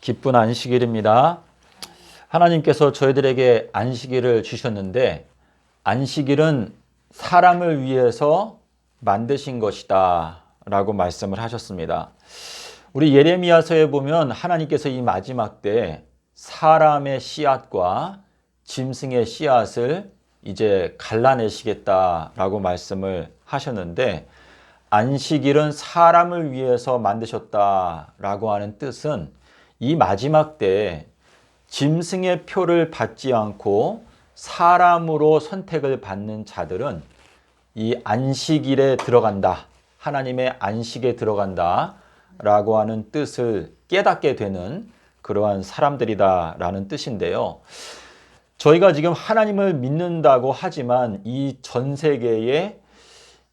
기쁜 안식일입니다. 하나님께서 저희들에게 안식일을 주셨는데 안식일은 사람을 위해서 만드신 것이다 라고 말씀을 하셨습니다. 우리 예레미야서에 보면 하나님께서 이 마지막 때 사람의 씨앗과 짐승의 씨앗을 이제 갈라내시겠다라고 말씀을 하셨는데 안식일은 사람을 위해서 만드셨다라고 하는 뜻은 이 마지막 때 짐승의 표를 받지 않고 사람으로 선택을 받는 자들은 이 안식일에 들어간다, 하나님의 안식에 들어간다 라고 하는 뜻을 깨닫게 되는 그러한 사람들이다라는 뜻인데요. 저희가 지금 하나님을 믿는다고 하지만 이 전 세계의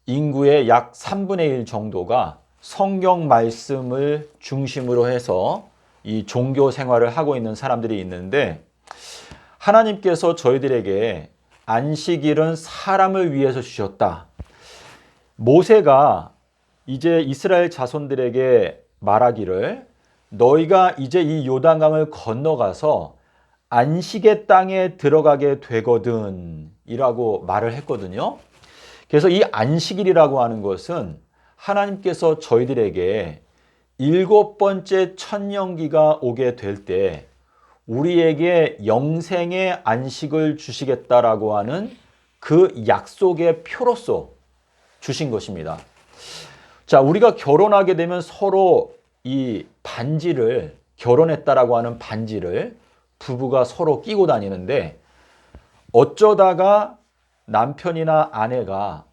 인구의 약 3분의 1 정도가 성경 말씀을 중심으로 해서 이 종교 생활을 하고 있는 사람들이 있는데 하나님께서 저희들에게 안식일은 사람을 위해서 주셨다. 모세가 이제 이스라엘 자손들에게 말하기를 너희가 이제 이 요단강을 건너가서 안식의 땅에 들어가게 되거든 이라고 말을 했거든요. 그래서 이 안식일이라고 하는 것은 하나님께서 저희들에게 7번째 천년기가 오게 될 때 우리에게 영생의 안식을 주시겠다라고 하는 그 약속의 표로서 주신 것입니다. 자, 우리가 결혼하게 되면 서로 이 반지를, 결혼했다라고 하는 반지를 부부가 서로 끼고 다니는데 어쩌다가 남편이나 아내가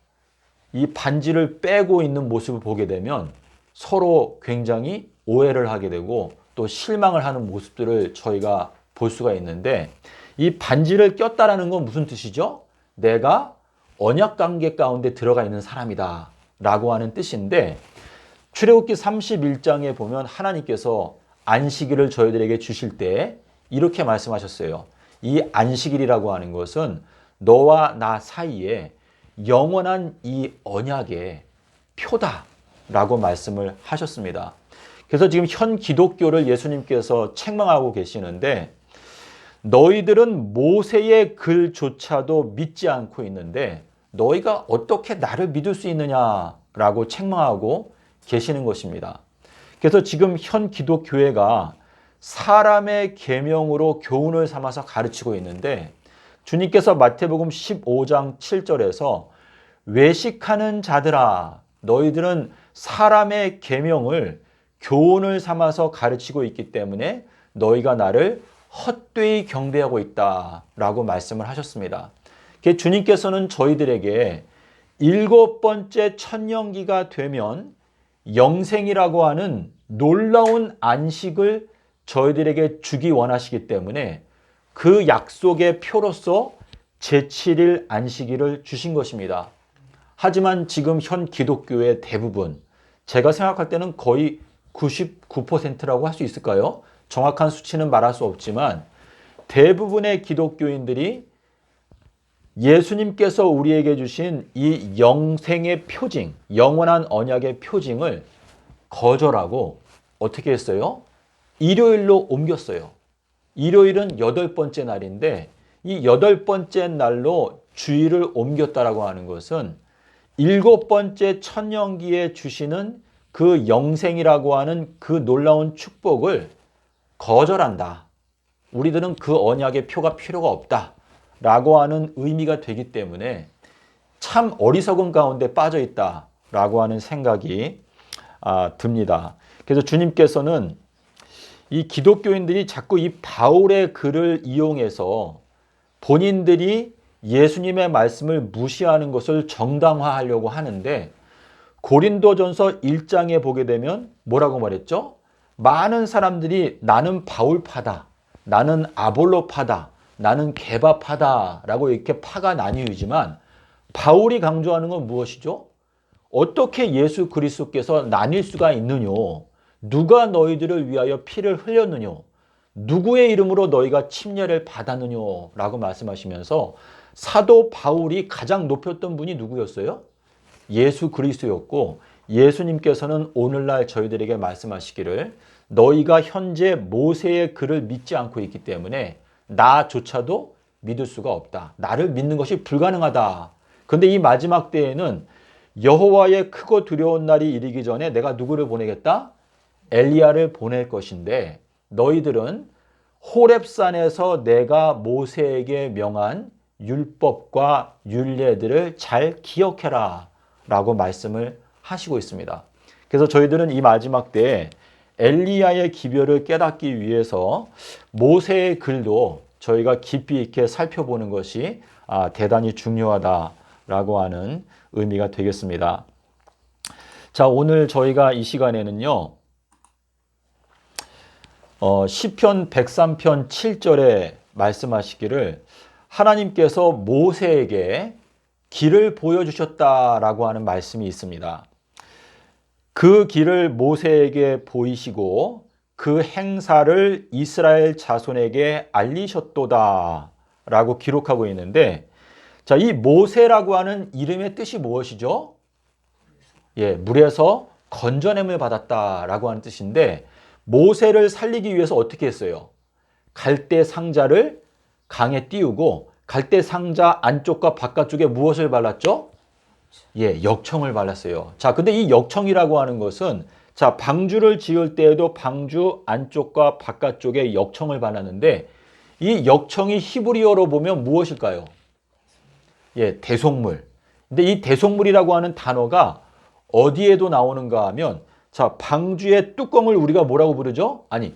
이 반지를 빼고 있는 모습을 보게 되면 서로 굉장히 오해를 하게 되고 또 실망을 하는 모습들을 저희가 볼 수가 있는데 이 반지를 꼈다라는 건 무슨 뜻이죠? 내가 언약 관계 가운데 들어가 있는 사람이다 라고 하는 뜻인데 출애굽기 31장에 보면 하나님께서 안식일을 저희들에게 주실 때 이렇게 말씀하셨어요. 이 안식일이라고 하는 것은 너와 나 사이에 영원한 이 언약의 표다라고 말씀을 하셨습니다. 그래서 지금 현 기독교를 예수님께서 책망하고 계시는데 너희들은 모세의 글조차도 믿지 않고 있는데 너희가 어떻게 나를 믿을 수 있느냐라고 책망하고 계시는 것입니다. 그래서 지금 현 기독교회가 사람의 계명으로 교훈을 삼아서 가르치고 있는데 주님께서 마태복음 15장 7절에서 외식하는 자들아 너희들은 사람의 계명을 교훈을 삼아서 가르치고 있기 때문에 너희가 나를 헛되이 경배하고 있다라고 말씀을 하셨습니다. 주님께서는 저희들에게 7번째 천년기가 되면 영생이라고 하는 놀라운 안식을 저희들에게 주기 원하시기 때문에 그 약속의 표로서 제7일 안식일을 주신 것입니다. 하지만 지금 현 기독교의 대부분, 제가 생각할 때는 거의 99%라고 할 수 있을까요? 정확한 수치는 말할 수 없지만 대부분의 기독교인들이 예수님께서 우리에게 주신 이 영생의 표징, 영원한 언약의 표징을 거절하고 어떻게 했어요? 일요일로 옮겼어요. 일요일은 8번째 날인데 이 8번째 날로 주일을 옮겼다라고 하는 것은 7번째 천년기에 주시는 그 영생이라고 하는 그 놀라운 축복을 거절한다. 우리들은 그 언약의 표가 필요가 없다. 라고 하는 의미가 되기 때문에 참 어리석은 가운데 빠져 있다라고 하는 생각이 듭니다. 그래서 주님께서는 이 기독교인들이 자꾸 이 바울의 글을 이용해서 본인들이 예수님의 말씀을 무시하는 것을 정당화하려고 하는데 고린도전서 1장에 보게 되면 뭐라고 말했죠? 많은 사람들이 나는 바울파다, 나는 아볼로파다, 나는 게바파다 라고 이렇게 파가 나뉘지만 바울이 강조하는 건 무엇이죠? 어떻게 예수 그리스도께서 나뉠 수가 있느냐? 누가 너희들을 위하여 피를 흘렸느냐? 누구의 이름으로 너희가 침례를 받았느냐? 라고 말씀하시면서 사도 바울이 가장 높였던 분이 누구였어요? 예수 그리스도였고 예수님께서는 오늘날 저희들에게 말씀하시기를 너희가 현재 모세의 글을 믿지 않고 있기 때문에 나조차도 믿을 수가 없다. 나를 믿는 것이 불가능하다. 그런데 이 마지막 때에는 여호와의 크고 두려운 날이 이르기 전에 내가 누구를 보내겠다? 엘리야를 보낼 것인데 너희들은 호렙산에서 내가 모세에게 명한 율법과 율례들을 잘 기억해라 라고 말씀을 하시고 있습니다. 그래서 저희들은 이 마지막 때에 엘리야의 기별을 깨닫기 위해서 모세의 글도 저희가 깊이 있게 살펴보는 것이 대단히 중요하다라고 하는 의미가 되겠습니다. 자, 오늘 저희가 이 시간에는요, 시편 103편 7절에 말씀하시기를 하나님께서 모세에게 길을 보여주셨다라고 하는 말씀이 있습니다. 그 길을 모세에게 보이시고 그 행사를 이스라엘 자손에게 알리셨도다 라고 기록하고 있는데, 자, 이 모세라고 하는 이름의 뜻이 무엇이죠? 예, 물에서 건져냄을 받았다라고 하는 뜻인데, 모세를 살리기 위해서 어떻게 했어요? 갈대 상자를 강에 띄우고 갈대 상자 안쪽과 바깥쪽에 무엇을 발랐죠? 예, 역청을 발랐어요. 자, 근데 이 역청이라고 하는 것은 자, 방주를 지을 때에도 방주 안쪽과 바깥쪽에 역청을 발랐는데 이 역청이 히브리어로 보면 무엇일까요? 예, 대속물. 근데 이 대속물이라고 하는 단어가 어디에도 나오는가 하면 자, 방주의 뚜껑을 우리가 뭐라고 부르죠? 아니,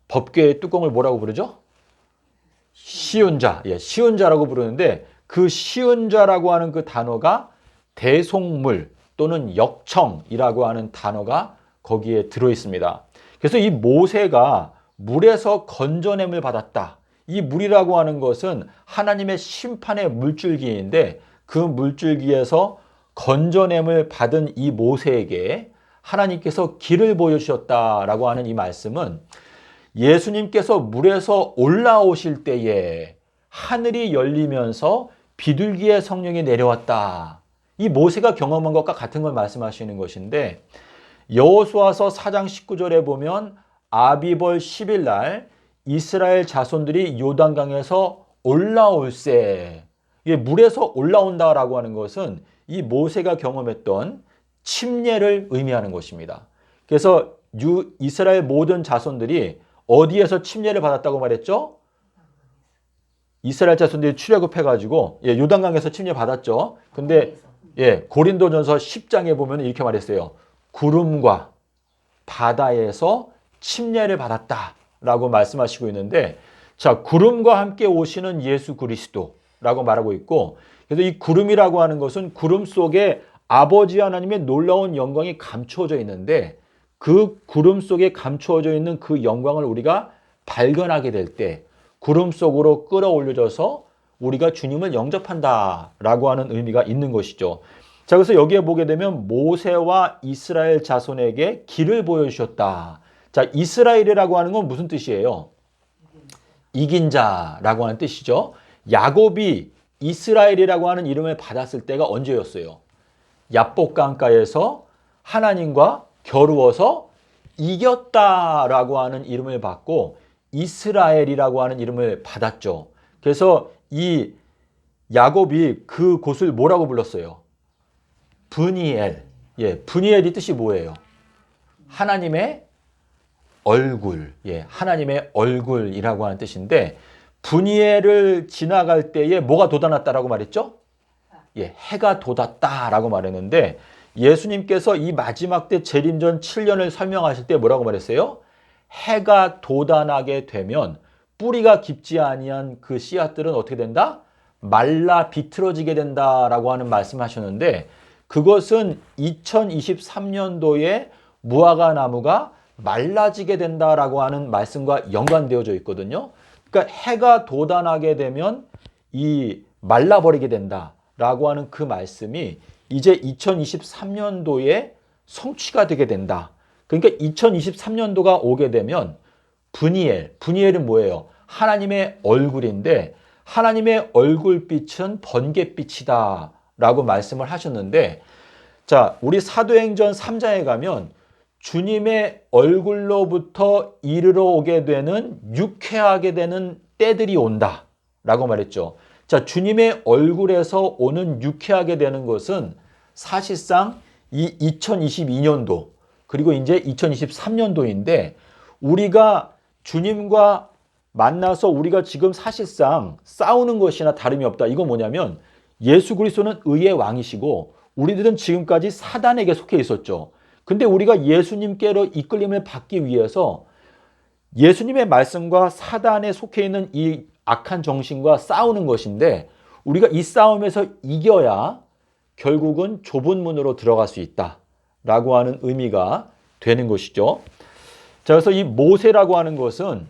법궤의 뚜껑을 뭐라고 부르죠? 시운자. 예, 시운자라고 부르는데 그 시운자라고 하는 그 단어가 대속물 또는 역청이라고 하는 단어가 거기에 들어 있습니다. 그래서 이 모세가 물에서 건져냄을 받았다. 이 물이라고 하는 것은 하나님의 심판의 물줄기인데 그 물줄기에서 건져냄을 받은 이 모세에게 하나님께서 길을 보여주셨다라고 하는 이 말씀은 예수님께서 물에서 올라오실 때에 하늘이 열리면서 비둘기의 성령이 내려왔다. 이 모세가 경험한 것과 같은 걸 말씀하시는 것인데 여호수아서 4장 19절에 보면 아비벌 10일 날 이스라엘 자손들이 요단강에서 올라올세. 이게 물에서 올라온다라고 하는 것은 이 모세가 경험했던 침례를 의미하는 것입니다. 그래서 이스라엘 모든 자손들이 어디에서 침례를 받았다고 말했죠? 이스라엘 자손들이 출애굽해가지고 요단강에서 침례 받았죠. 근데 고린도전서 10장에 보면 이렇게 말했어요. 구름과 바다에서 침례를 받았다라고 말씀하시고 있는데, 자, 구름과 함께 오시는 예수 그리스도라고 말하고 있고, 그래서 이 구름이라고 하는 것은 구름 속에 아버지 하나님의 놀라운 영광이 감추어져 있는데 그 구름 속에 감추어져 있는 그 영광을 우리가 발견하게 될 때 구름 속으로 끌어올려져서 우리가 주님을 영접한다라고 하는 의미가 있는 것이죠. 자, 그래서 여기에 보게 되면 모세와 이스라엘 자손에게 길을 보여주셨다. 자, 이스라엘이라고 하는 건 무슨 뜻이에요? 이긴 자라고 하는 뜻이죠. 야곱이 이스라엘이라고 하는 이름을 받았을 때가 언제였어요? 야복강가에서 하나님과 겨루어서 이겼다라고 하는 이름을 받고 이스라엘이라고 하는 이름을 받았죠. 그래서 이 야곱이 그 곳을 뭐라고 불렀어요? 브니엘. 예, 브니엘이 뜻이 뭐예요? 하나님의 얼굴. 예, 하나님의 얼굴이라고 하는 뜻인데 브니엘을 지나갈 때에 뭐가 돋아났다라고 말했죠? 예, 해가 돋았다라고 말했는데 예수님께서 이 마지막 때 재림전 7년을 설명하실 때 뭐라고 말했어요? 해가 돋아나게 되면 뿌리가 깊지 아니한 그 씨앗들은 어떻게 된다? 말라 비틀어지게 된다라고 하는 말씀하셨는데 그것은 2023년도에 무화과 나무가 말라지게 된다라고 하는 말씀과 연관되어져 있거든요. 그러니까 해가 돋아나게 되면 이 말라버리게 된다라고 하는 그 말씀이 이제 2023년도에 성취가 되게 된다. 그러니까 2023년도가 오게 되면 브니엘은 뭐예요? 하나님의 얼굴인데 하나님의 얼굴빛은 번갯빛이다 라고 말씀을 하셨는데 자, 우리 사도행전 3장에 가면 주님의 얼굴로부터 이르러 오게 되는 유쾌하게 되는 때들이 온다 라고 말했죠. 자, 주님의 얼굴에서 오는 유쾌하게 되는 것은 사실상 이 2022년도 그리고 이제 2023년도인데 우리가 주님과 만나서 우리가 지금 사실상 싸우는 것이나 다름이 없다. 이건 뭐냐면 예수 그리스도는 의의 왕이시고 우리들은 지금까지 사단에게 속해 있었죠. 근데 우리가 예수님께로 이끌림을 받기 위해서 예수님의 말씀과 사단에 속해 있는 이 악한 정신과 싸우는 것인데 우리가 이 싸움에서 이겨야 결국은 좁은 문으로 들어갈 수 있다라고 하는 의미가 되는 것이죠. 자, 그래서 이 모세라고 하는 것은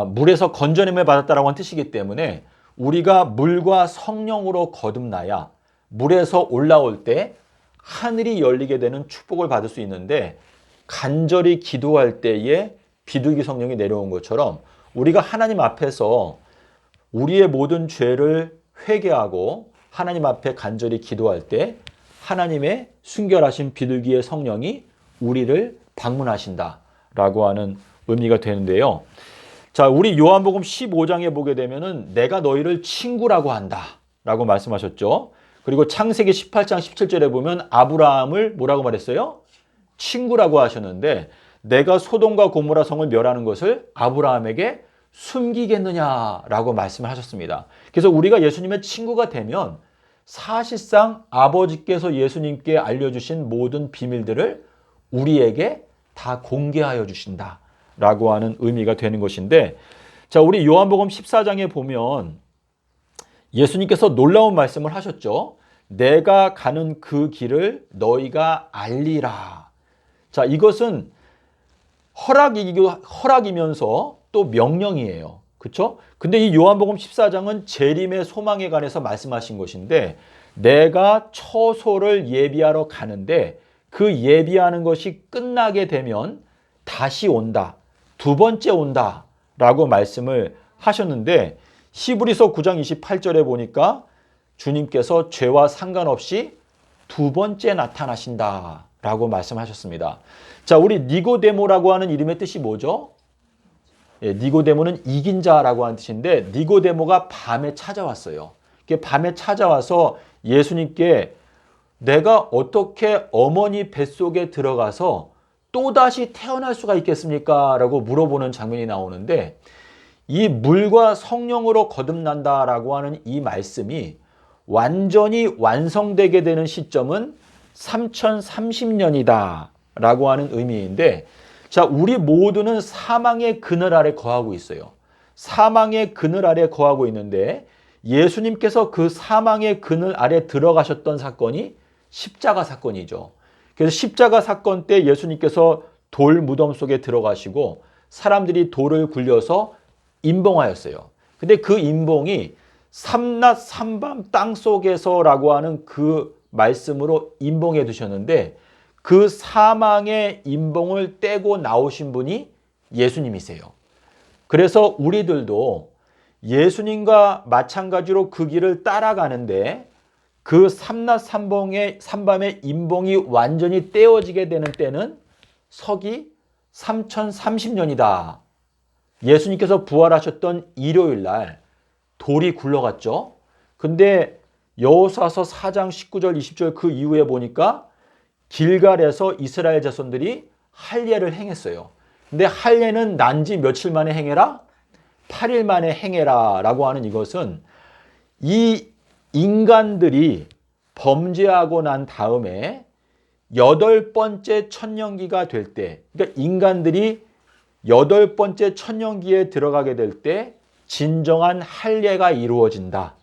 물에서 건져냄을 받았다라고 하는 뜻이기 때문에 우리가 물과 성령으로 거듭나야 물에서 올라올 때 하늘이 열리게 되는 축복을 받을 수 있는데 간절히 기도할 때에 비둘기 성령이 내려온 것처럼 우리가 하나님 앞에서 우리의 모든 죄를 회개하고 하나님 앞에 간절히 기도할 때 하나님의 순결하신 비둘기의 성령이 우리를 방문하신다라고 하는 의미가 되는데요. 자, 우리 요한복음 15장에 보게 되면은 내가 너희를 친구라고 한다라고 말씀하셨죠. 그리고 창세기 18장 17절에 보면 아브라함을 뭐라고 말했어요? 친구라고 하셨는데 내가 소돔과 고모라 성을 멸하는 것을 아브라함에게 숨기겠느냐라고 말씀하셨습니다. 그래서 우리가 예수님의 친구가 되면 사실상 아버지께서 예수님께 알려주신 모든 비밀들을 우리에게 다 공개하여 주신다라고 하는 의미가 되는 것인데 자, 우리 요한복음 14장에 보면 예수님께서 놀라운 말씀을 하셨죠. 내가 가는 그 길을 너희가 알리라. 자, 이것은 허락이면서 또 명령이에요. 그렇죠? 근데 이 요한복음 14장은 재림의 소망에 관해서 말씀하신 것인데 내가 처소를 예비하러 가는데 그 예비하는 것이 끝나게 되면 다시 온다. 두 번째 온다. 라고 말씀을 하셨는데 히브리서 9장 28절에 보니까 주님께서 죄와 상관없이 두 번째 나타나신다. 라고 말씀하셨습니다. 자, 우리 니고데모라고 하는 이름의 뜻이 뭐죠? 예, 니고데모는 이긴 자라고 하는 뜻인데 니고데모가 밤에 찾아왔어요. 밤에 찾아와서 예수님께 내가 어떻게 어머니 뱃속에 들어가서 또다시 태어날 수가 있겠습니까? 라고 물어보는 장면이 나오는데 이 물과 성령으로 거듭난다라고 하는 이 말씀이 완전히 완성되게 되는 시점은 3030년이다 라고 하는 의미인데 자, 우리 모두는 사망의 그늘 아래 거하고 있어요. 사망의 그늘 아래 거하고 있는데 예수님께서 그 사망의 그늘 아래 들어가셨던 사건이 십자가 사건이죠. 그래서 십자가 사건 때 예수님께서 돌 무덤 속에 들어가시고 사람들이 돌을 굴려서 임봉하였어요. 근데 그 임봉이 삼낮 삼밤 땅 속에서라고 하는 그 말씀으로 임봉해 두셨는데 그 사망의 임봉을 떼고 나오신 분이 예수님이세요. 그래서 우리들도 예수님과 마찬가지로 그 길을 따라가는데 그 삼낮 삼밤의 임봉이 완전히 떼어지게 되는 때는 서기 3030년이다. 예수님께서 부활하셨던 일요일 날 돌이 굴러갔죠. 근데 여호수아서 4장 19절 20절 그 이후에 보니까 길갈에서 이스라엘 자손들이 할례를 행했어요. 근데 할례는 난지 며칠 만에 행해라? 8일 만에 행해라 라고 하는 이것은 이 인간들이 범죄하고 난 다음에 8번째 천년기가 될 때, 그러니까 인간들이 8번째 천년기에 들어가게 될 때 진정한 할례가 이루어진다.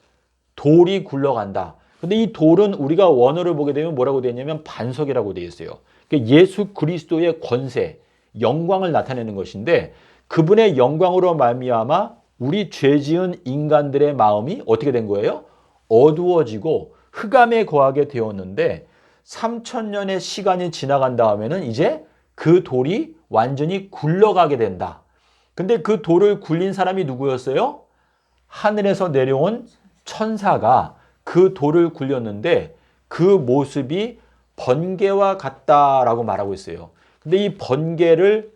돌이 굴러간다. 근데 이 돌은 우리가 원어를 보게 되면 뭐라고 되어 있냐면 반석이라고 되어 있어요. 그러니까 예수 그리스도의 권세, 영광을 나타내는 것인데 그분의 영광으로 말미암아 우리 죄 지은 인간들의 마음이 어떻게 된 거예요? 어두워지고 흑암에 거하게 되었는데 3000년의 시간이 지나간 다음에는 이제 그 돌이 완전히 굴러가게 된다. 근데 그 돌을 굴린 사람이 누구였어요? 하늘에서 내려온 천사가 그 돌을 굴렸는데 그 모습이 번개와 같다라고 말하고 있어요. 근데 이 번개를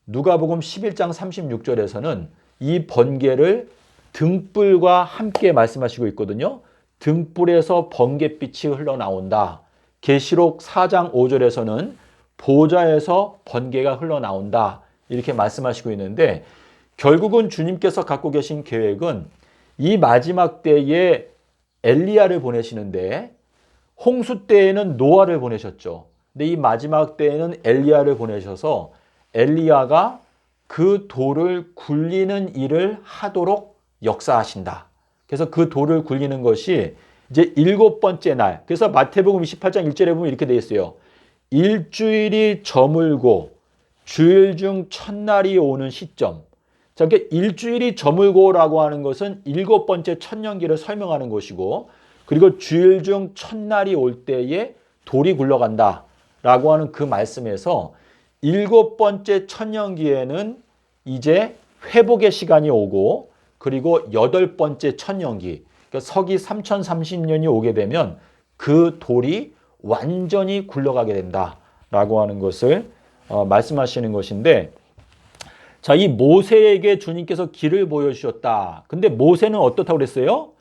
누가복음 11장 36절에서는 이 번개를 등불과 함께 말씀하시고 있거든요. 등불에서 번갯빛이 흘러나온다. 계시록 4장 5절에서는 보좌에서 번개가 흘러나온다. 이렇게 말씀하시고 있는데 결국은 주님께서 갖고 계신 계획은 이 마지막 때에 엘리야를 보내시는데 홍수 때에는 노아를 보내셨죠. 근데 이 마지막 때에는 엘리야를 보내셔서 엘리야가 그 돌을 굴리는 일을 하도록 역사하신다. 그래서 그 돌을 굴리는 것이 이제 7번째 날. 그래서 마태복음 28장 1절에 보면 이렇게 되어 있어요. 일주일이 저물고 주일 중 첫날이 오는 시점. 자, 그러니까 일주일이 저물고라고 하는 것은 7번째 천년기를 설명하는 것이고, 그리고 주일 중 첫날이 올 때에 돌이 굴러간다 라고 하는 그 말씀에서 7번째 천년기에는 이제 회복의 시간이 오고, 그리고 8번째 천년기, 그러니까 서기 3030년이 오게 되면 그 돌이 완전히 굴러가게 된다라고 하는 것을 말씀하시는 것인데, 자, 이 모세에게 주님께서 길을 보여주셨다. 근데 모세는 어떻다고 그랬어요?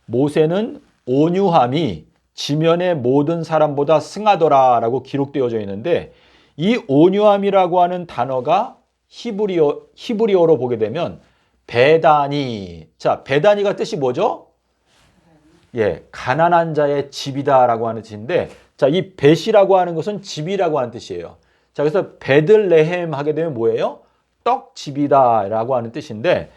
모세는 온유함이 지면의 모든 사람보다 승하더라라고 기록되어져 있는데, 이 온유함이라고 하는 단어가 히브리어로 보게 되면 베다니. 자, 베다니가 뜻이 뭐죠? 예, 가난한 자의 집이다라고 하는 뜻인데, 자, 이 벳이라고 하는 것은 집이라고 하는 뜻이에요. 자, 그래서 베들레헴 하게 되면 뭐예요? 떡집이다라고 하는 뜻인데,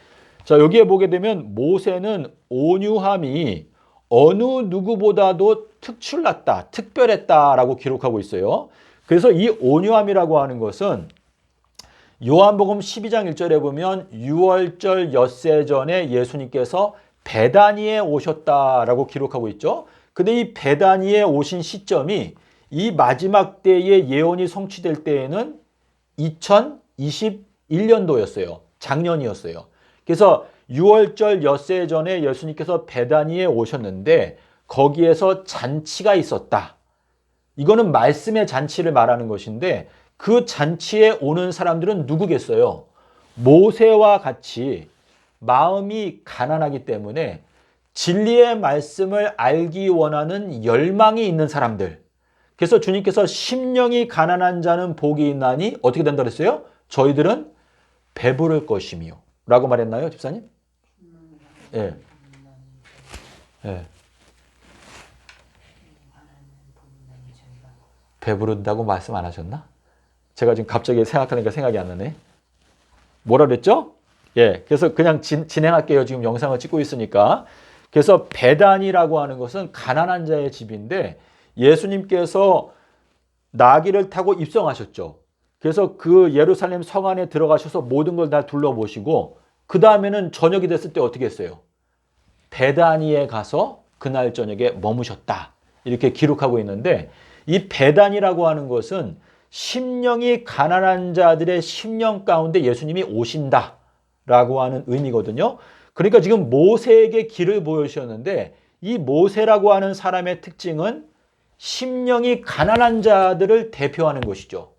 자, 여기에 보게 되면 모세는 온유함이 어느 누구보다도 특출났다, 특별했다라고 기록하고 있어요. 그래서 이 온유함이라고 하는 것은 요한복음 12장 1절에 보면 6월절 엿새 전에 예수님께서 베다니에 오셨다라고 기록하고 있죠. 근데 이 베다니에 오신 시점이 이 마지막 때의 예언이 성취될 때에는 2021년도였어요. 작년이었어요. 그래서 6월절 엿새 전에 예수님께서 베다니에 오셨는데 거기에서 잔치가 있었다. 이거는 말씀의 잔치를 말하는 것인데 그 잔치에 오는 사람들은 누구겠어요? 모세와 같이 마음이 가난하기 때문에 진리의 말씀을 알기 원하는 열망이 있는 사람들. 그래서 주님께서 심령이 가난한 자는 복이 있나니 어떻게 된다 그랬어요? 저희들은 배부를 것이며 라고 말했나요, 집사님? 예. 예. 배부른다고 말씀 안 하셨나? 제가 지금 갑자기 생각하니까 생각이 안 나네. 뭐라 그랬죠? 예. 그래서 그냥 진행할게요. 지금 영상을 찍고 있으니까. 그래서 베단이라고 하는 것은 가난한 자의 집인데 예수님께서 나귀를 타고 입성하셨죠. 그래서 그 예루살렘 성 안에 들어가셔서 모든 걸 다 둘러보시고 그 다음에는 저녁이 됐을 때 어떻게 했어요? 베다니에 가서 그날 저녁에 머무셨다. 이렇게 기록하고 있는데 이 베단이라고 하는 것은 심령이 가난한 자들의 심령 가운데 예수님이 오신다라고 하는 의미거든요. 그러니까 지금 모세에게 길을 보여주셨는데 이 모세라고 하는 사람의 특징은 심령이 가난한 자들을 대표하는 것이죠.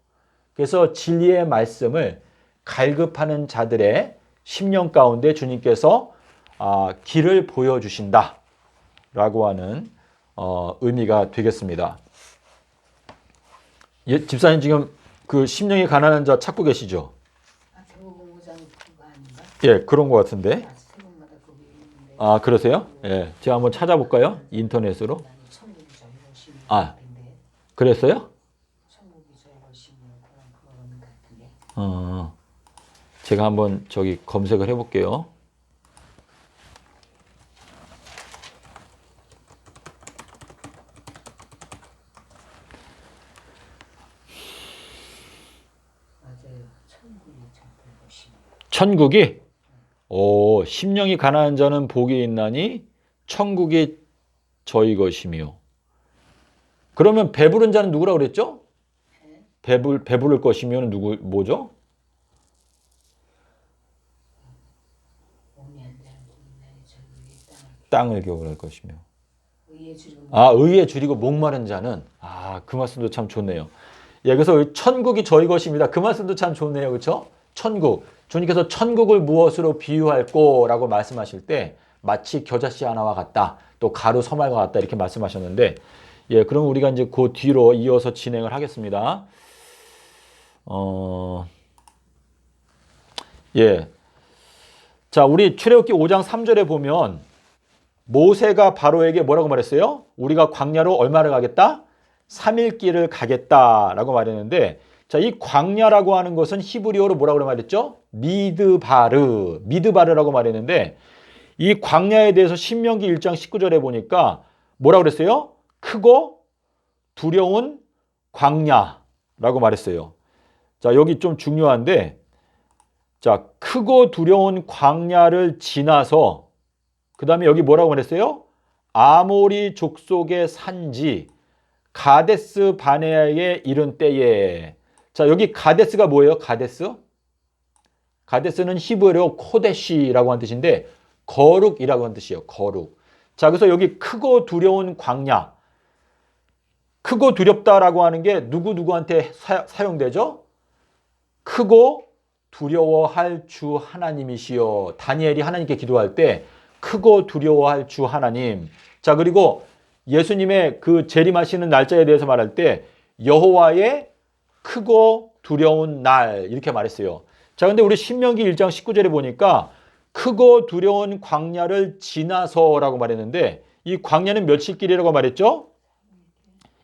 그래서 진리의 말씀을 갈급하는 자들의 심령 가운데 주님께서 길을 보여주신다라고 하는 의미가 되겠습니다. 예, 집사님 지금 그 심령이 가난한 자 찾고 계시죠? 세복음 5장 그거 아닌가? 예, 그런 것 같은데. 세복마다 그게 있는데. 그러세요? 예, 제가 한번 찾아볼까요? 인터넷으로. 천국이 저 열심히 아, 같은데. 그랬어요? 천국이 저 열심히 그런 같은데. 제가 한번 저기 검색을 해볼게요. 맞아요. 천국이 저들 열심히. 천국이 심령이 가난한 자는 복이 있나니 천국이 저희 것이며. 그러면 배부른 자는 누구라고 그랬죠? 배부를 것이면 뭐죠? 몸이 안 되는 분들이 저 위에 땅을 기업을 할 것이며. 의에 줄이고 의에 줄이고 목마른 자는 그 말씀도 참 좋네요. 예, 그래서 천국이 저희 것입니다. 그 말씀도 참 좋네요. 그렇죠? 천국. 주님께서 천국을 무엇으로 비유할 거라고 말씀하실 때 마치 겨자씨 하나와 같다. 또 가루 서말과 같다. 이렇게 말씀하셨는데 예, 그럼 우리가 이제 그 뒤로 이어서 진행을 하겠습니다. 예. 자, 우리 출애굽기 5장 3절에 보면 모세가 바로에게 뭐라고 말했어요? 우리가 광야로 얼마를 가겠다? 3일 길을 가겠다라고 말했는데 자, 이 광야라고 하는 것은 히브리어로 뭐라고 말했죠? 미드바르라고 말했는데 이 광야에 대해서 신명기 1장 19절에 보니까 뭐라고 그랬어요? 크고 두려운 광야라고 말했어요. 자, 여기 좀 중요한데 자, 크고 두려운 광야를 지나서 그 다음에 여기 뭐라고 말했어요? 아모리 족속의 산지 가데스 바네아에 이른 때에 자, 여기 가데스가 뭐예요? 가데스는 히브리어 코데시라고 하는 뜻인데 거룩이라고 하는 뜻이에요. 거룩. 자, 그래서 여기 크고 두려운 광야 크고 두렵다라고 하는 게 누구한테 사용되죠? 크고 두려워할 주 하나님이시여. 다니엘이 하나님께 기도할 때 크고 두려워할 주 하나님. 자, 그리고 예수님의 그 재림하시는 날짜에 대해서 말할 때 여호와의 크고 두려운 날 이렇게 말했어요. 자, 근데 우리 신명기 1장 19절에 보니까 크고 두려운 광야를 지나서라고 말했는데 이 광야는 며칠 길이라고 말했죠?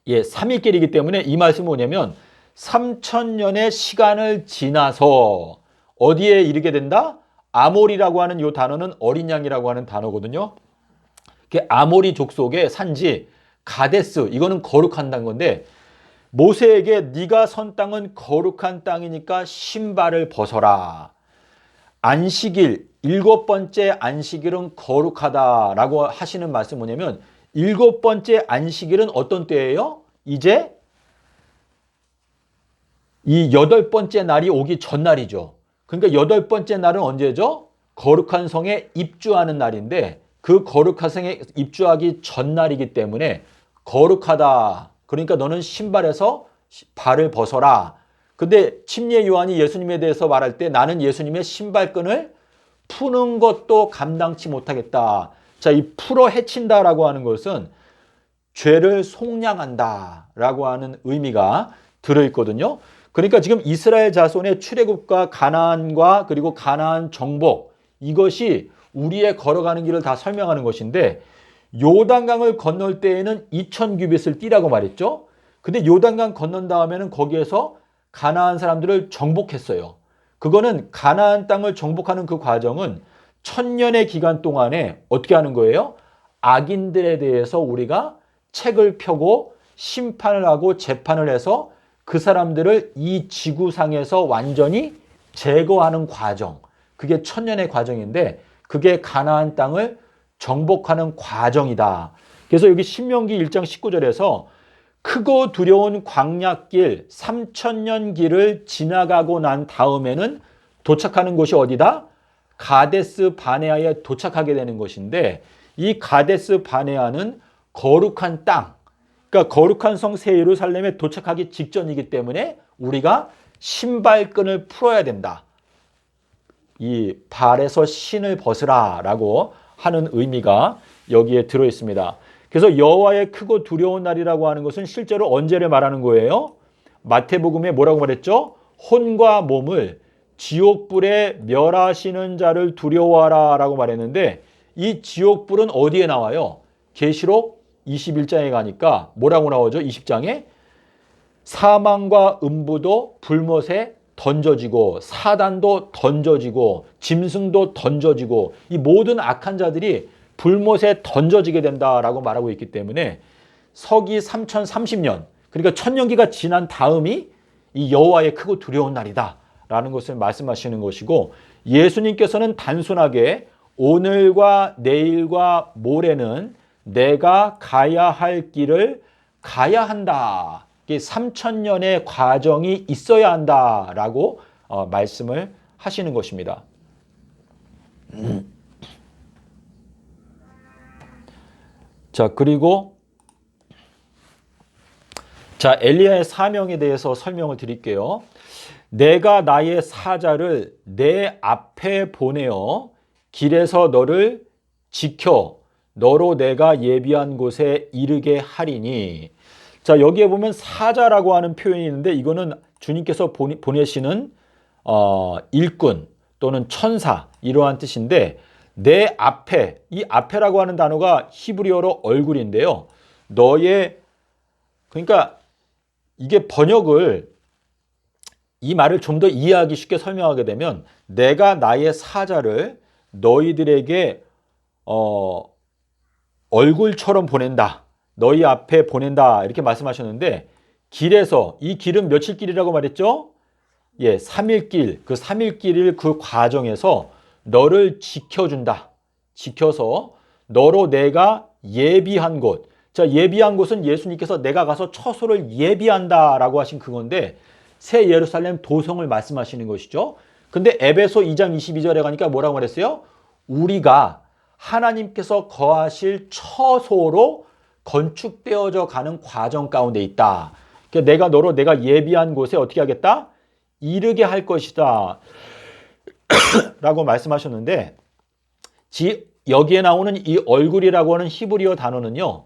예, 3일 길이기 때문에 이 말씀은 뭐냐면 3000년의 시간을 지나서 어디에 이르게 된다? 아모리라고 하는 이 단어는 어린 양이라고 하는 단어거든요. 아모리 족속의 산지 가데스 이거는 거룩한다는 건데 모세에게 네가 선 땅은 거룩한 땅이니까 신발을 벗어라. 안식일 7번째 안식일은 거룩하다라고 하시는 말씀 뭐냐면 7번째 안식일은 어떤 때예요? 이제 이 8번째 날이 오기 전날이죠. 그러니까 8번째 날은 언제죠? 거룩한 성에 입주하는 날인데 그 거룩한 성에 입주하기 전날이기 때문에 거룩하다. 그러니까 너는 신발에서 발을 벗어라. 근데 침례 요한이 예수님에 대해서 말할 때 나는 예수님의 신발끈을 푸는 것도 감당치 못하겠다. 자, 이 풀어 헤친다라고 하는 것은 죄를 속량한다라고 하는 의미가 들어있거든요. 그러니까 지금 이스라엘 자손의 출애굽과 가나안과 그리고 가나안 정복 이것이 우리의 걸어가는 길을 다 설명하는 것인데 요단강을 건널 때에는 2000규빗을 뛰라고 말했죠. 근데 요단강 건넌 다음에는 거기에서 가나안 사람들을 정복했어요. 그거는 가나안 땅을 정복하는 그 과정은 1000년의 기간 동안에 어떻게 하는 거예요? 악인들에 대해서 우리가 책을 펴고 심판을 하고 재판을 해서 그 사람들을 이 지구상에서 완전히 제거하는 과정. 그게 1000년의 과정인데 그게 가나안 땅을 정복하는 과정이다. 그래서 여기 신명기 1장 19절에서 크고 두려운 광야길 3000년 길을 지나가고 난 다음에는 도착하는 곳이 어디다? 가데스 바네아에 도착하게 되는 것인데 이 가데스 바네아는 거룩한 땅, 그러니까 거룩한 성 새 예루살렘에 도착하기 직전이기 때문에 우리가 신발끈을 풀어야 된다. 이 발에서 신을 벗으라라고 하는 의미가 여기에 들어 있습니다. 그래서 여호와의 크고 두려운 날이라고 하는 것은 실제로 언제를 말하는 거예요? 마태복음에 뭐라고 말했죠? 혼과 몸을 지옥불에 멸하시는 자를 두려워하라라고 말했는데 이 지옥불은 어디에 나와요? 계시록 21장에 가니까 뭐라고 나오죠? 20장에 사망과 음부도 불못에 던져지고 사단도 던져지고 짐승도 던져지고 이 모든 악한 자들이 불못에 던져지게 된다라고 말하고 있기 때문에 서기 3030년 그러니까 천년기가 지난 다음이 이 여호와의 크고 두려운 날이다 라는 것을 말씀하시는 것이고 예수님께서는 단순하게 오늘과 내일과 모레는 내가 가야 할 길을 가야 한다. 3000년의 과정이 있어야 한다라고 말씀을 하시는 것입니다. 자, 그리고 자, 엘리야의 사명에 대해서 설명을 드릴게요. 내가 나의 사자를 내 앞에 보내어 길에서 너를 지켜 너로 내가 예비한 곳에 이르게 하리니. 자, 여기에 보면 사자라고 하는 표현이 있는데 이거는 주님께서 보내시는 일꾼 또는 천사 이러한 뜻인데 내 앞에, 이 앞에라고 하는 단어가 히브리어로 얼굴인데요. 너의, 그러니까 이게 번역을, 이 말을 좀 더 이해하기 쉽게 설명하게 되면 내가 나의 사자를 너희들에게 얼굴처럼 보낸다. 너희 앞에 보낸다. 이렇게 말씀하셨는데 길에서, 이 길은 며칠 길이라고 말했죠? 예, 3일 길. 그 3일 길을 그 과정에서 너를 지켜준다. 지켜서 너로 내가 예비한 곳. 자, 예비한 곳은 예수님께서 내가 가서 처소를 예비한다라고 하신 그건데 새 예루살렘 도성을 말씀하시는 것이죠. 근데 에베소 2장 22절에 가니까 뭐라고 말했어요? 우리가 하나님께서 거하실 처소로 건축되어져 가는 과정 가운데 있다. 그러니까 내가 너로 내가 예비한 곳에 어떻게 하겠다? 이르게 할 것이다. 라고 말씀하셨는데 여기에 나오는 이 얼굴이라고 하는 히브리어 단어는요.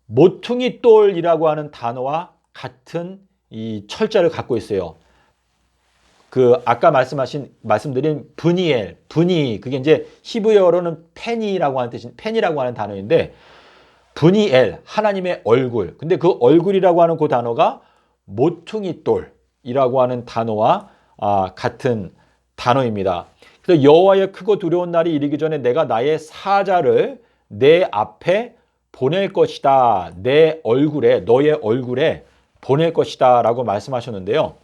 모퉁이 돌이라고 하는 단어와 같은 이 철자를 갖고 있어요. 그 아까 말씀드린 분이 그게 이제 히브리어로는 펜이라고 하는 단어인데 분이엘 하나님의 얼굴. 근데 그 얼굴이라고 하는 그 단어가 모퉁이 돌이라고 하는 단어와 같은 단어입니다. 그래서 여호와의 크고 두려운 날이 이르기 전에 내가 나의 사자를 내 앞에 보낼 것이다. 내 얼굴에, 너의 얼굴에 보낼 것이다 라고 말씀하셨는데요.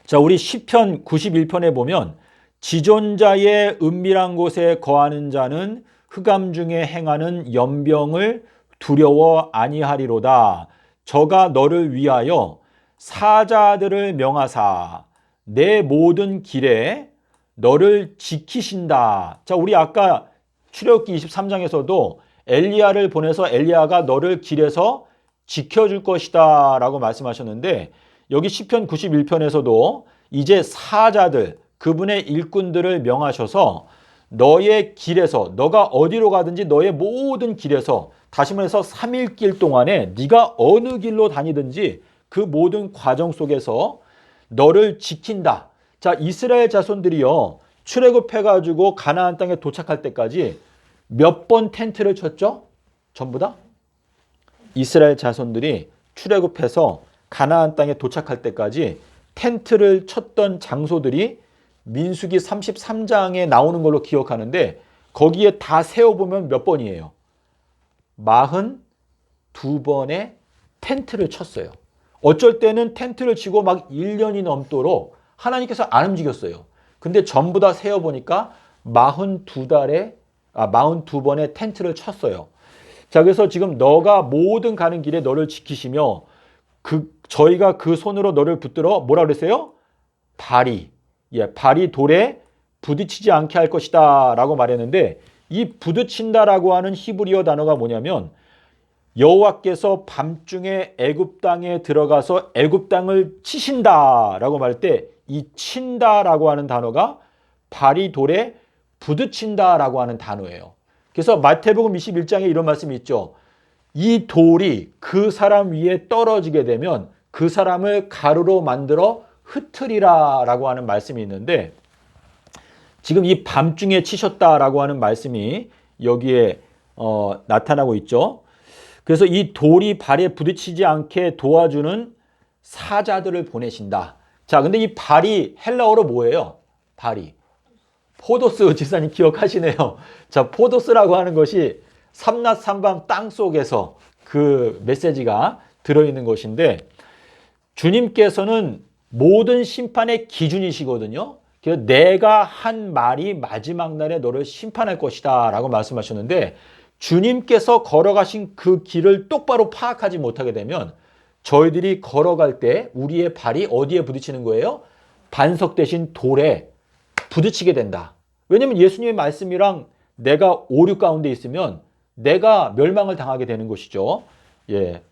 자, 우리 시편 91편에 보면 지존자의 은밀한 곳에 거하는 자는 흑암 중에 행하는 연병을 두려워 아니하리로다. 저가 너를 위하여 사자들을 명하사 내 모든 길에 너를 지키신다. 자, 우리 아까 출애굽기 23장에서도 엘리야를 보내서 엘리야가 너를 길에서 지켜줄 것이다 라고 말씀하셨는데 여기 시편 91편에서도 이제 사자들, 그분의 일꾼들을 명하셔서 너의 길에서, 너가 어디로 가든지 너의 모든 길에서, 다시 말해서 3일 길 동안에 네가 어느 길로 다니든지 그 모든 과정 속에서 너를 지킨다. 자, 이스라엘 자손들이요, 출애굽해가지고 가나안 땅에 도착할 때까지 몇 번 텐트를 쳤죠? 전부 다? 이스라엘 자손들이 출애굽해서 가나안 땅에 도착할 때까지 텐트를 쳤던 장소들이 민수기 33장에 나오는 걸로 기억하는데 거기에 다 세어보면 몇 번이에요? 42번의 텐트를 쳤어요. 어쩔 때는 텐트를 치고 막 1년이 넘도록 하나님께서 안 움직였어요. 근데 전부 다 세어보니까 42번의 텐트를 쳤어요. 자, 그래서 지금 너가 모든 가는 길에 너를 지키시며 저희가 그 손으로 너를 붙들어 뭐라 그랬어요? 발이 돌에 부딪히지 않게 할 것이다 라고 말했는데 이 부딪힌다라고 하는 히브리어 단어가 뭐냐면 여호와께서 밤중에 애굽 땅에 들어가서 애굽 땅을 치신다라고 말할 때 이 친다라고 하는 단어가 발이 돌에 부딪힌다라고 하는 단어예요. 그래서 마태복음 21장에 이런 말씀이 있죠. 이 돌이 그 사람 위에 떨어지게 되면 그 사람을 가루로 만들어 흩으리라 라고 하는 말씀이 있는데 지금 이 밤중에 치셨다라고 하는 말씀이 여기에 나타나고 있죠. 그래서 이 돌이 발에 부딪히지 않게 도와주는 사자들을 보내신다. 자, 근데 이 발이 헬라어로 뭐예요? 발이. 포도스 지사님 기억하시네요. 자, 포도스라고 하는 것이 삼낮 삼밤 땅 속에서 그 메시지가 들어있는 것인데 주님께서는 모든 심판의 기준이시거든요. 그래서 내가 한 말이 마지막 날에 너를 심판할 것이다 라고 말씀하셨는데 주님께서 걸어가신 그 길을 똑바로 파악하지 못하게 되면 저희들이 걸어갈 때 우리의 발이 어디에 부딪히는 거예요? 반석 대신 돌에 부딪히게 된다. 왜냐하면 예수님의 말씀이랑 내가 오류 가운데 있으면 내가 멸망을 당하게 되는 것이죠. 예.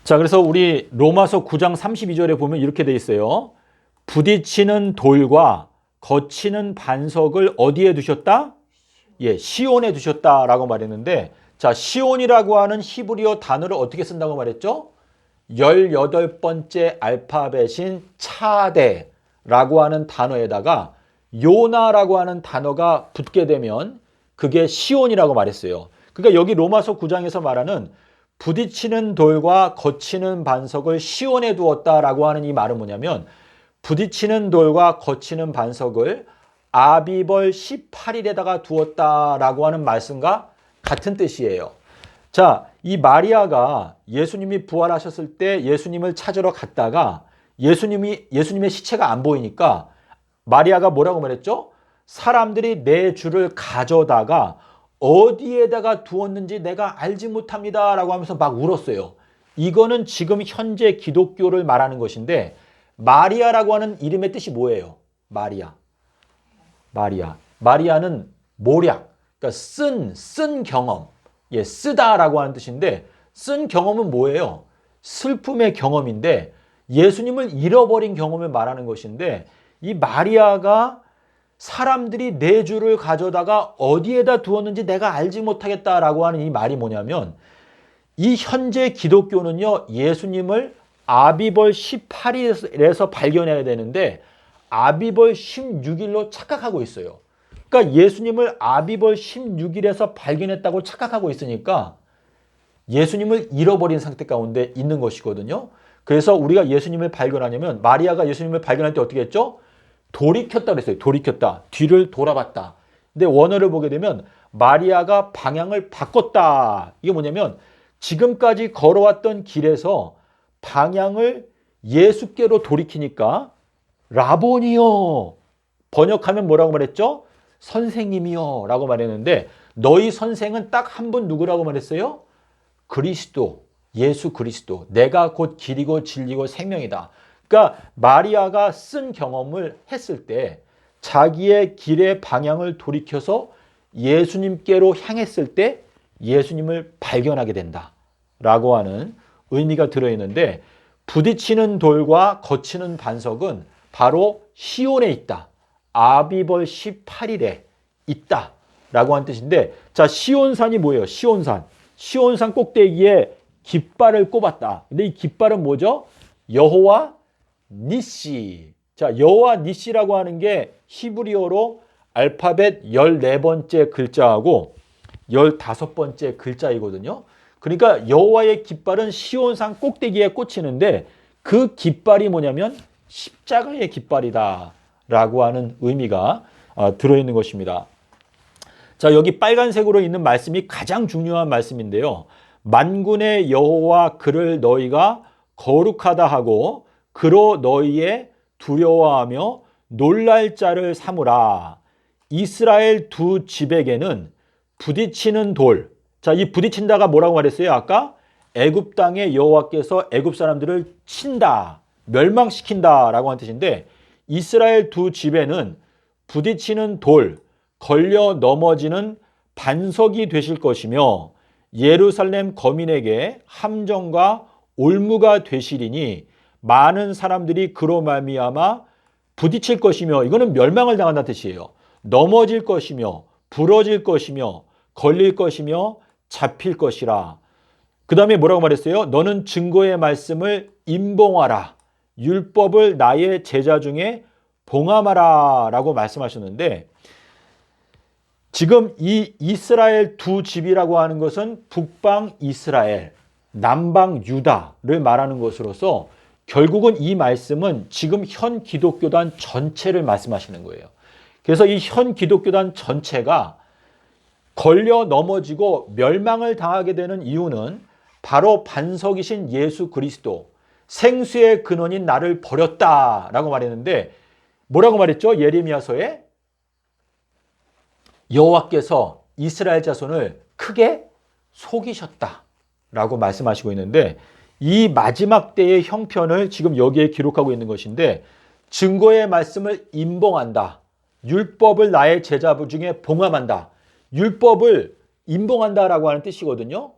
자, 그래서 우리 로마서 9장 32절에 보면 이렇게 돼 있어요. 부딪히는 돌과 거치는 반석을 어디에 두셨다? 예, 시온에 두셨다라고 말했는데, 자, 시온이라고 하는 히브리어 단어를 어떻게 쓴다고 말했죠? 18번째 알파벳인 차데라고 하는 단어에다가 요나라고 하는 단어가 붙게 되면 그게 시온이라고 말했어요. 그러니까 여기 로마서 9장에서 말하는 부딪히는 돌과 거치는 반석을 시온에 두었다라고 하는 이 말은 뭐냐면, 부딪히는 돌과 거치는 반석을 아비벌 18일에다가 두었다라고 하는 말씀과 같은 뜻이에요. 자, 이 마리아가 예수님이 부활하셨을 때 예수님을 찾으러 갔다가 예수님의 시체가 안 보이니까 마리아가 뭐라고 말했죠? 사람들이 내 주를 가져다가 어디에다가 두었는지 내가 알지 못합니다 라고 하면서 막 울었어요. 이거는 지금 현재 기독교를 말하는 것인데, 마리아라고 하는 이름의 뜻이 뭐예요? 마리아. 마리아는 모략, 그러니까 쓴 경험, 예, 쓰다라고 하는 뜻인데, 쓴 경험은 뭐예요? 슬픔의 경험인데, 예수님을 잃어버린 경험을 말하는 것인데, 이 마리아가 사람들이 내 주를 가져다가 어디에다 두었는지 내가 알지 못하겠다라고 하는 이 말이 뭐냐면, 이 현재 기독교는요, 예수님을 아비벌 18일에서 발견해야 되는데 아비벌 16일로 착각하고 있어요. 그러니까 예수님을 아비벌 16일에서 발견했다고 착각하고 있으니까 예수님을 잃어버린 상태 가운데 있는 것이거든요. 그래서 우리가 예수님을 발견하려면, 마리아가 예수님을 발견할 때 어떻게 했죠? 돌이켰다 그랬어요. 돌이켰다. 뒤를 돌아봤다. 근데 원어를 보게 되면 마리아가 방향을 바꿨다. 이게 뭐냐면, 지금까지 걸어왔던 길에서 방향을 예수께로 돌이키니까 라보니요. 번역하면 뭐라고 말했죠? 선생님이요 라고 말했는데, 너희 선생은 딱 한 분 누구라고 말했어요? 그리스도, 예수 그리스도. 내가 곧 길이고 진리고 생명이다. 그러니까 마리아가 쓴 경험을 했을 때 자기의 길의 방향을 돌이켜서 예수님께로 향했을 때 예수님을 발견하게 된다라고 하는 의미가 들어있는데, 부딪히는 돌과 거치는 반석은 바로 시온에 있다. 아비벌 18일에 있다라고 하는 뜻인데, 자, 시온산이 뭐예요? 시온산 꼭대기에 깃발을 꼽았다. 근데 이 깃발은 뭐죠? 여호와 니시. 자, 여호와 니시라고 하는 게 히브리어로 알파벳 14번째 글자하고 15번째 글자이거든요. 그러니까 여호와의 깃발은 시온산 꼭대기에 꽂히는데, 그 깃발이 뭐냐면 십자가의 깃발이다 라고 하는 의미가 들어있는 것입니다. 자, 여기 빨간색으로 있는 말씀이 가장 중요한 말씀인데요. 만군의 여호와 그를 너희가 거룩하다 하고 그로 너희의 두려워하며 놀랄 자를 삼으라. 이스라엘 두 집에게는 부딪히는 돌. 자, 이 부딪힌다가 뭐라고 말했어요? 아까 애굽 땅에 여호와께서 애굽 사람들을 친다, 멸망시킨다라고 한 뜻인데, 이스라엘 두 집에는 부딪히는 돌, 걸려 넘어지는 반석이 되실 것이며 예루살렘 거민에게 함정과 올무가 되시리니 많은 사람들이 그로 말미암아 부딪힐 것이며, 이거는 멸망을 당한다는 뜻이에요. 넘어질 것이며 부러질 것이며 걸릴 것이며 잡힐 것이라. 그 다음에 뭐라고 말했어요? 너는 증거의 말씀을 임봉하라. 율법을 나의 제자 중에 봉함하라 라고 말씀하셨는데, 지금 이 이스라엘 두 집이라고 하는 것은 북방 이스라엘, 남방 유다를 말하는 것으로서 결국은 이 말씀은 지금 현 기독교단 전체를 말씀하시는 거예요. 그래서 이 현 기독교단 전체가 걸려 넘어지고 멸망을 당하게 되는 이유는 바로 반석이신 예수 그리스도, 생수의 근원인 나를 버렸다라고 말했는데, 뭐라고 말했죠? 예레미야서에 여호와께서 이스라엘 자손을 크게 속이셨다라고 말씀하시고 있는데, 이 마지막 때의 형편을 지금 여기에 기록하고 있는 것인데, 증거의 말씀을 임봉한다. 율법을 나의 제자 중에 봉함한다. 율법을 임봉한다라고 하는 뜻이거든요.